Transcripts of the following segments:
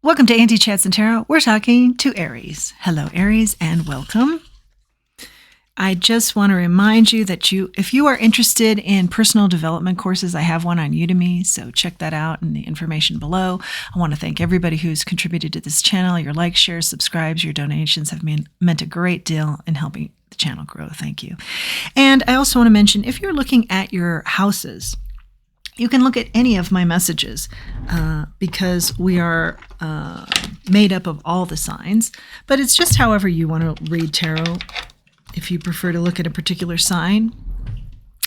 Welcome to Auntie Chats and Tarot. We're talking to Aries. Hello, Aries, and welcome. I just want to remind you that if you are interested in personal development courses, I have one on Udemy, so check that out in the information below. I want to thank everybody who's contributed to this channel. Your likes, shares, subscribes, your donations have meant a great deal in helping the channel grow. Thank you. And I also want to mention, if you're looking at your houses, you can look at any of my messages because we are made up of all the signs, but it's just however you want to read tarot. If you prefer to look at a particular sign,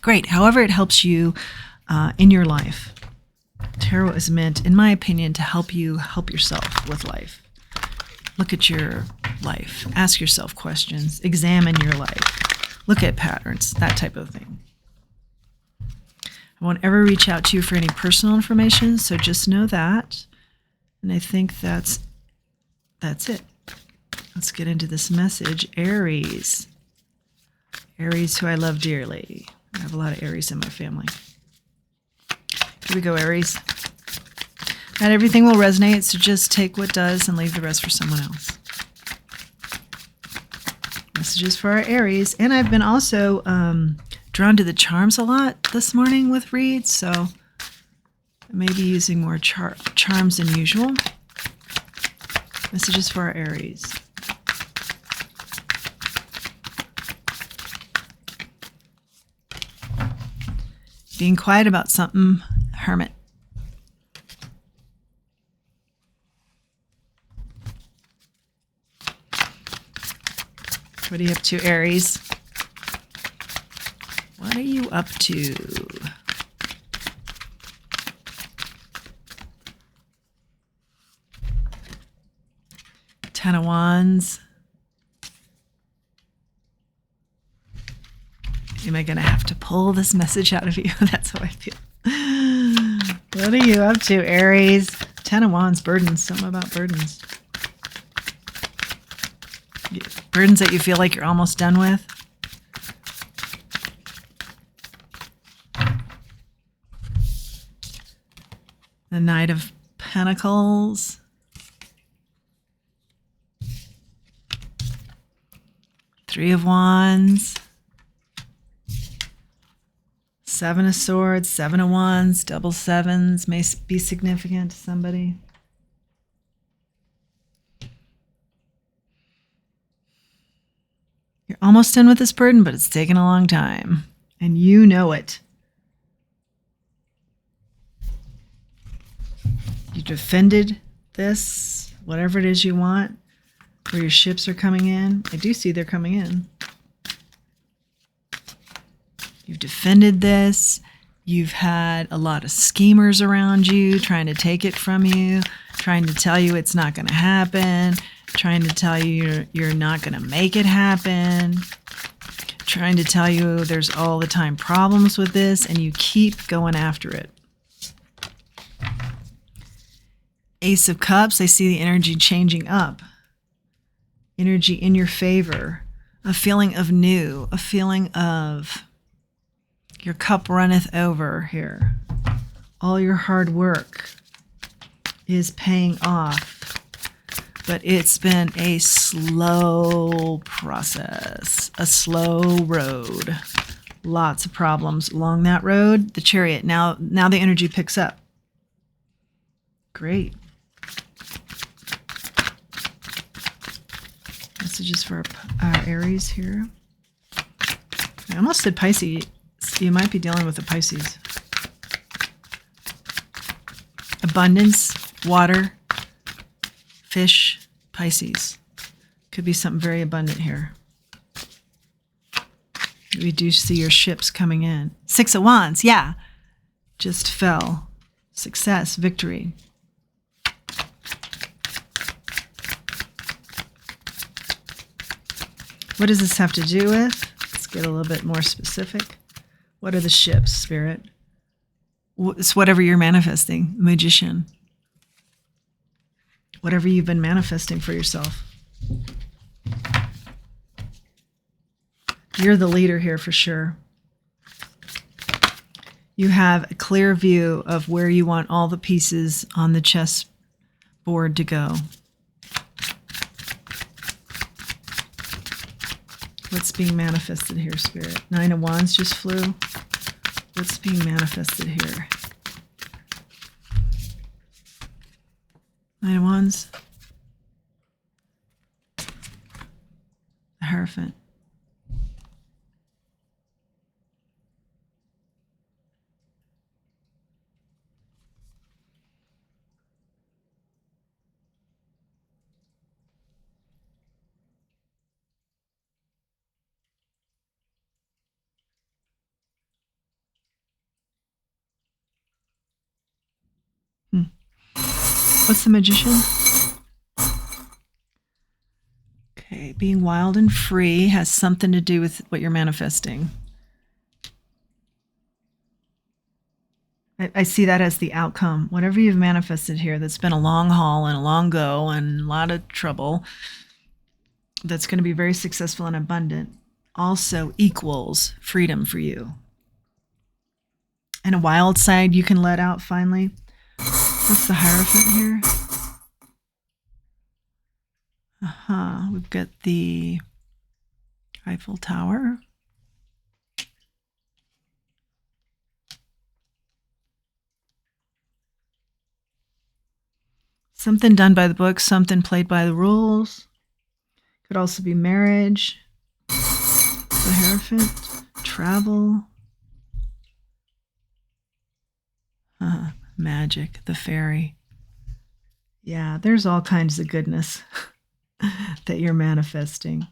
great. However it helps you in your life. Tarot is meant, in my opinion, to help you help yourself with life. Look at your life. Ask yourself questions. Examine your life. Look at patterns, that type of thing. I won't ever reach out to you for any personal information, so just know that. And I think that's it. Let's get into this message. Aries. Aries, who I love dearly. I have a lot of Aries in my family. Here we go, Aries. Not everything will resonate, so just take what does and leave the rest for someone else. Messages for our Aries. And I've been also drawn to the charms a lot this morning with reads, so I may be using more charms than usual. Messages for our Aries. Being quiet about something, Hermit. What are you up to, Aries? What are you up to? Ten of Wands. Am I going to have to pull this message out of you? That's how I feel. What are you up to, Aries? Ten of Wands, burdens. Something about burdens. Burdens that you feel like you're almost done with. The Knight of Pentacles. Three of Wands. Seven of Swords, Seven of Wands, double sevens may be significant to somebody. You're almost done with this burden, but it's taken a long time, and you know it. You defended this, whatever it is you want, where your ships are coming in. I do see they're coming in. You've defended this. You've had a lot of schemers around you trying to take it from you, trying to tell you it's not going to happen, trying to tell you you're not going to make it happen, trying to tell you there's all the time problems with this, and you keep going after it. Ace of Cups, I see the energy changing up. Energy in your favor. A feeling of new. A feeling of your cup runneth over here. All your hard work is paying off. But it's been a slow process. A slow road. Lots of problems along that road. The Chariot. Now the energy picks up. Great. Messages for our Aries here. I almost said Pisces. You might be dealing with a Pisces. Abundance, water, fish, Pisces. Could be something very abundant here. We do see your ships coming in. Six of Wands, yeah. Just fell. Success, victory. What does this have to do with? Let's get a little bit more specific. What are the ships, Spirit? It's whatever you're manifesting. Magician. Whatever you've been manifesting for yourself. You're the leader here for sure. You have a clear view of where you want all the pieces on the chess board to go. What's being manifested here, Spirit? 9 of Wands just flew. What's being manifested here? 9 of Wands. The Hierophant. What's the Magician? Okay, being wild and free has something to do with what you're manifesting. I see that as the outcome. Whatever you've manifested here that's been a long haul and a long go and a lot of trouble, that's going to be very successful and abundant, also equals freedom for you. And a wild side you can let out finally. What's the Hierophant here? We've got the Eiffel Tower. Something done by the book, something played by the rules. Could also be marriage. The Hierophant. Travel. Magic. The fairy. Yeah, there's all kinds of goodness that you're manifesting.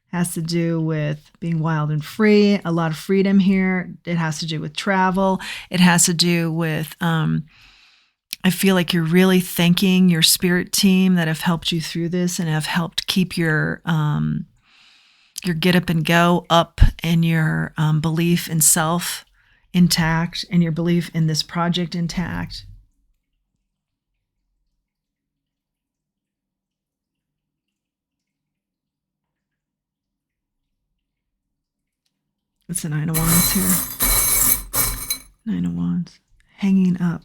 Has to do with being wild and free, a lot of freedom here. It has to do with travel. It has to do with, I feel like you're really thanking your spirit team that have helped you through this and have helped keep your get up and go up and your belief in self intact and your belief in this project intact. What's the 9 of Wands here? 9 of Wands. Hanging up.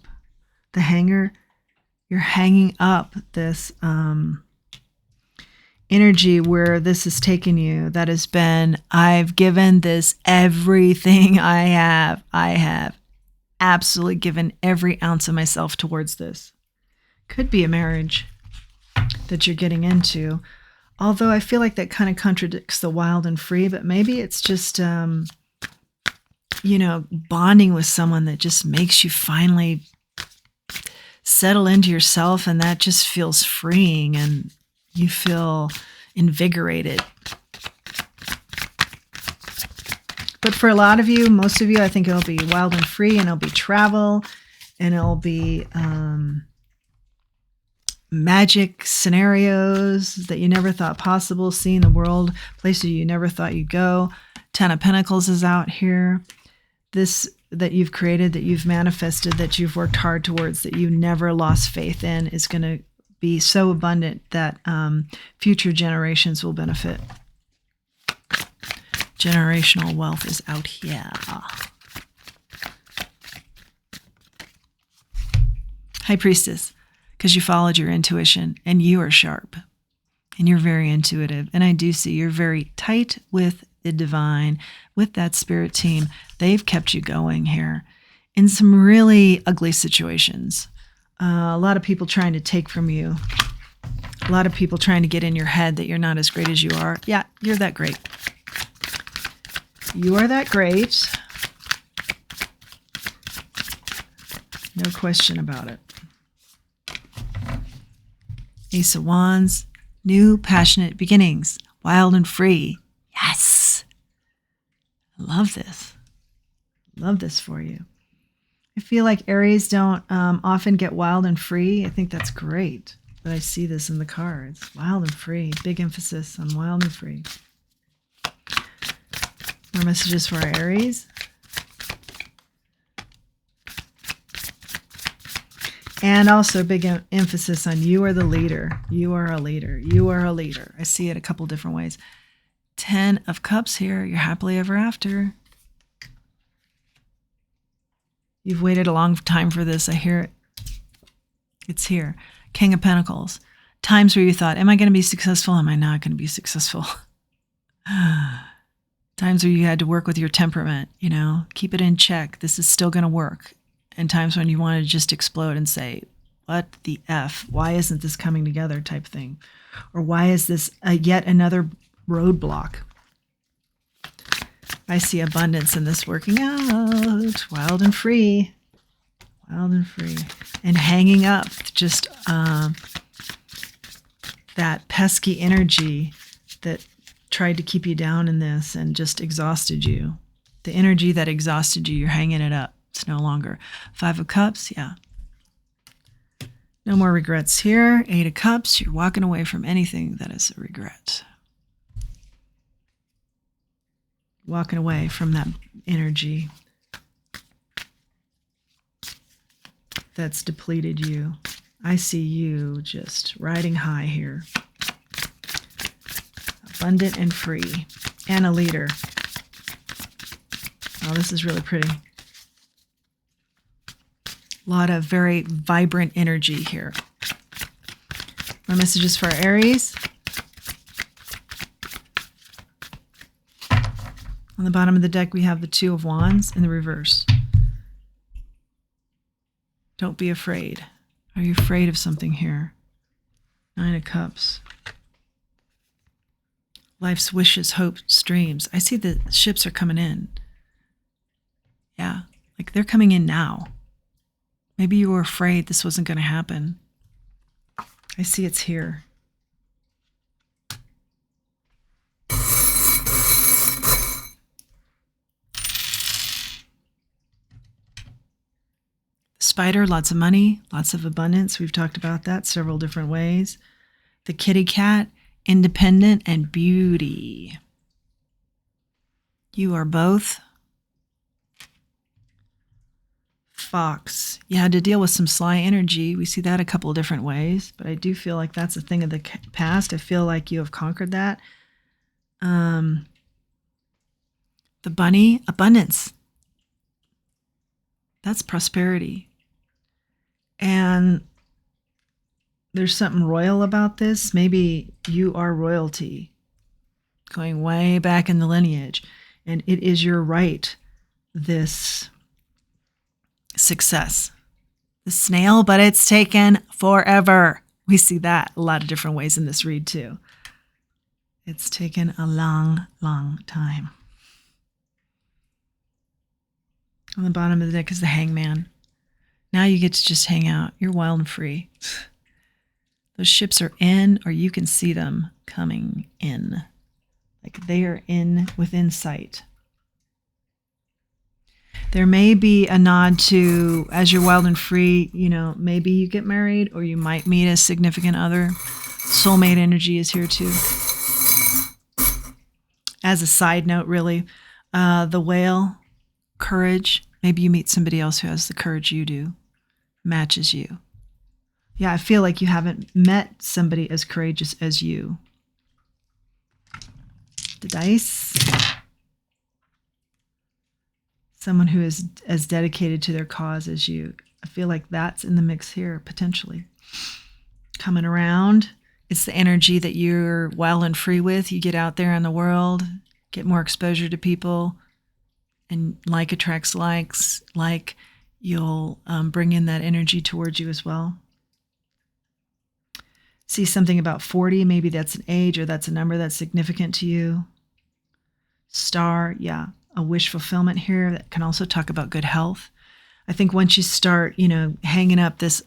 The hanger. You're hanging up this energy where this has taken you. That has been, I've given this everything I have. I have absolutely given every ounce of myself towards this. Could be a marriage that you're getting into. Although I feel like that kind of contradicts the wild and free, but maybe it's just, bonding with someone that just makes you finally settle into yourself, and that just feels freeing and you feel invigorated. But for a lot of you, most of you, I think it'll be wild and free, and it'll be travel, and it'll be magic scenarios that you never thought possible, seeing the world, places you never thought you'd go. 10 of Pentacles is out here. This that you've created, that you've manifested, that you've worked hard towards, that you never lost faith in, is going to be so abundant that future generations will benefit. Generational wealth is out here. High Priestess, because you followed your intuition and you are sharp and you're very intuitive. And I do see you're very tight with the divine, with that spirit team. They've kept you going here in some really ugly situations. A lot of people trying to take from you. A lot of people trying to get in your head that you're not as great as you are. Yeah, you're that great. You are that great. No question about it. Ace of Wands, new passionate beginnings, wild and free. Yes. I love this. Love this for you. I feel like Aries don't often get wild and free. I think that's great. But I see this in the cards. Wild and free. Big emphasis on wild and free. More messages for our Aries. And also big emphasis on you are the leader. You are a leader. You are a leader. I see it a couple different ways. 10 of Cups here. You're happily ever after. You've waited a long time for this. I hear it. It's here. King of Pentacles. Times where you thought, am I going to be successful? Am I not going to be successful? Times where you had to work with your temperament, keep it in check. This is still going to work. And times when you want to just explode and say, what the F? Why isn't this coming together type thing? Or why is this yet another roadblock? I see abundance in this working out. Wild and free. Wild and free. And hanging up just that pesky energy that tried to keep you down in this and just exhausted you. The energy that exhausted you, you're hanging it up. It's no longer. 5 of Cups, yeah. No more regrets here. 8 of Cups, you're walking away from anything that is a regret. Walking away from that energy that's depleted you. I see you just riding high here. Abundant and free. And a leader. Oh, this is really pretty. A lot of very vibrant energy here. More messages for our Aries. On the bottom of the deck, we have the 2 of Wands in the reverse. Don't be afraid. Are you afraid of something here? 9 of Cups. Life's wishes, hopes, dreams. I see the ships are coming in. Yeah, like they're coming in now. Maybe you were afraid this wasn't going to happen. I see it's here. Spider, lots of money, lots of abundance. We've talked about that several different ways. The kitty cat, independent and beauty. You are both. Fox. You had to deal with some sly energy. We see that a couple of different ways, but I do feel like that's a thing of the past. I feel like you have conquered that. The bunny, abundance. That's prosperity. And there's something royal about this. Maybe you are royalty, going way back in the lineage, and it is your right, this success. The snail, but it's taken forever. We see that a lot of different ways in this read too. It's taken a long, long time. On the bottom of the deck is the Hangman. Now you get to just hang out. You're wild and free. Those ships are in, or you can see them coming in. Like they are within sight. There may be a nod to, as you're wild and free, maybe you get married or you might meet a significant other. Soulmate energy is here too. As a side note, really, the Whale, courage. Maybe you meet somebody else who has the courage you do, matches you. Yeah, I feel like you haven't met somebody as courageous as you. The Dice. Someone who is as dedicated to their cause as you. I feel like that's in the mix here, potentially. Coming around. It's the energy that you're wild and free with. You get out there in the world, get more exposure to people, and like attracts likes. Like you'll bring in that energy towards you as well. See something about 40. Maybe that's an age or that's a number that's significant to you. Star, yeah. A wish fulfillment here that can also talk about good health. I think once you start, hanging up this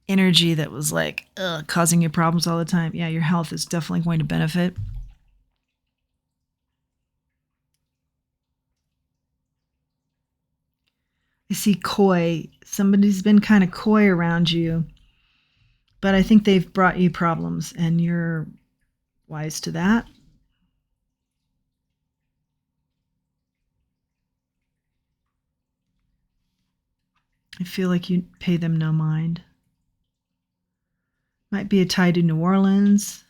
energy that was like causing you problems all the time, yeah, your health is definitely going to benefit. I see coy. Somebody's been kind of coy around you, but I think they've brought you problems and you're wise to that. I feel like you pay them no mind. Might be a tie to New Orleans.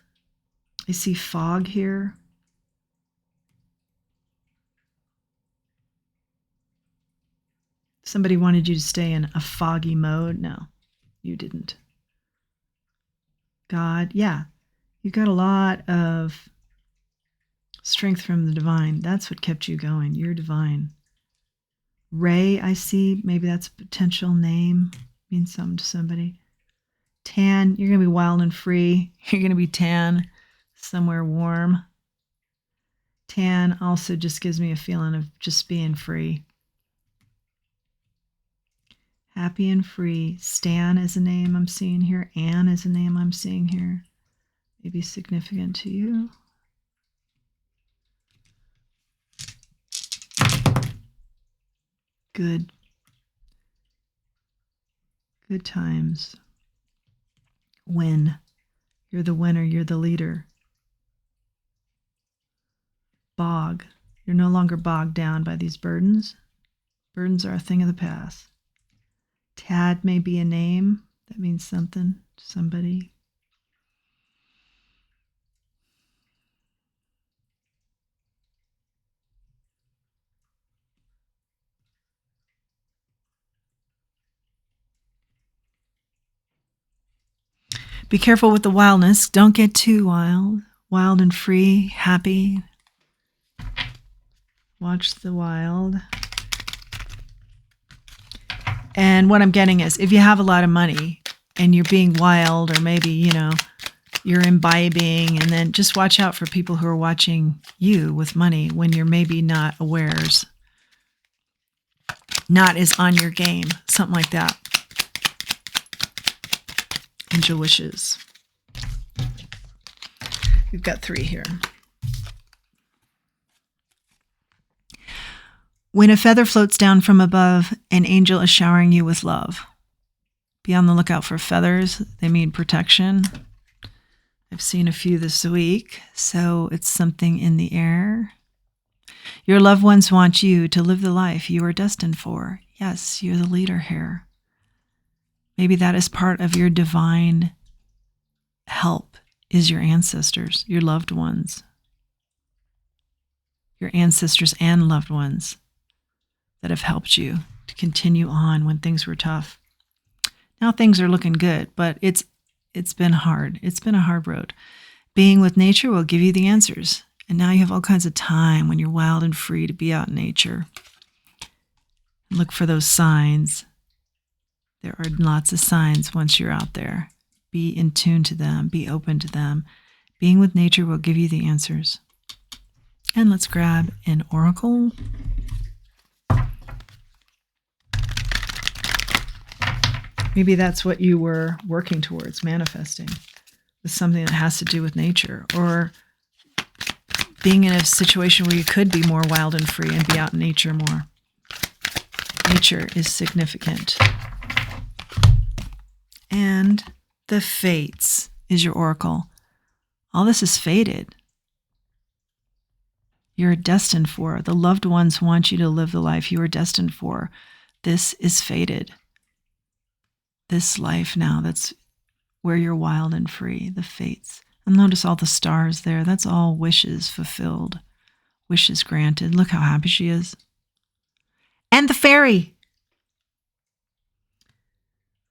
I see fog here. Somebody wanted you to stay in a foggy mode. No, you didn't. God. Yeah. You've got a lot of strength from the divine. That's what kept you going. You're divine. Ray, I see. Maybe that's a potential name. Means something to somebody. Tan, you're going to be wild and free. You're going to be tan, somewhere warm. Tan also just gives me a feeling of just being free. Happy and free. Stan is a name I'm seeing here. Anne is a name I'm seeing here. Maybe significant to you. Good. Good times. Win. You're the winner. You're the leader. Bog. You're no longer bogged down by these burdens. Burdens are a thing of the past. Tad may be a name. That means something to somebody. Be careful with the wildness. Don't get too wild. Wild and free, happy. Watch the wild. And what I'm getting is if you have a lot of money and you're being wild, or maybe, you're imbibing, and then just watch out for people who are watching you with money when you're maybe not awares, not as on your game, something like that. Angel wishes. We've got 3 here. When a feather floats down from above, an angel is showering you with love. Be on the lookout for feathers. They mean protection. I've seen a few this week, so it's something in the air. Your loved ones want you to live the life you are destined for. Yes, you're the leader here. Maybe that is part of your divine help, is your ancestors, your loved ones. Your ancestors and loved ones that have helped you to continue on when things were tough. Now things are looking good, but it's been hard. It's been a hard road. Being with nature will give you the answers. And now you have all kinds of time when you're wild and free to be out in nature. Look for those signs. There are lots of signs once you're out there. Be in tune to them. Be open to them. Being with nature will give you the answers. And let's grab an oracle. Maybe that's what you were working towards, manifesting, with something that has to do with nature, or being in a situation where you could be more wild and free and be out in nature more. Nature is significant. And the fates is your oracle. All this is fated. You're destined for. The loved ones want you to live the life you are destined for. This is fated. This life now, that's where you're wild and free, the fates. And notice all the stars there. That's all wishes fulfilled, wishes granted. Look how happy she is. And the fairy.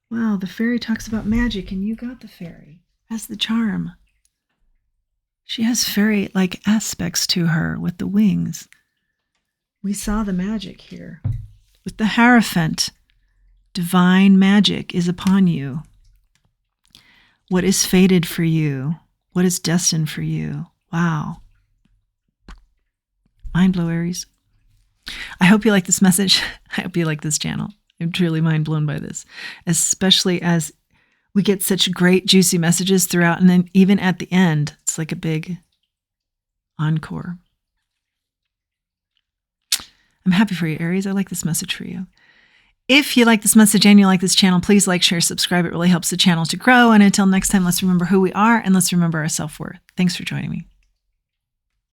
Wow, the fairy talks about magic, and you got the fairy as the charm. She has fairy-like aspects to her with the wings. We saw the magic here with the Hierophant. Divine magic is upon you. What is fated for you? What is destined for you? Wow. Mind blow, Aries. I hope you like this message. I hope you like this channel. I'm truly mind blown by this, especially as we get such great, juicy messages throughout. And then even at the end, it's like a big encore. I'm happy for you, Aries. I like this message for you. If you like this message and you like this channel, please like, share, subscribe. It really helps the channel to grow. And until next time, let's remember who we are and let's remember our self-worth. Thanks for joining me.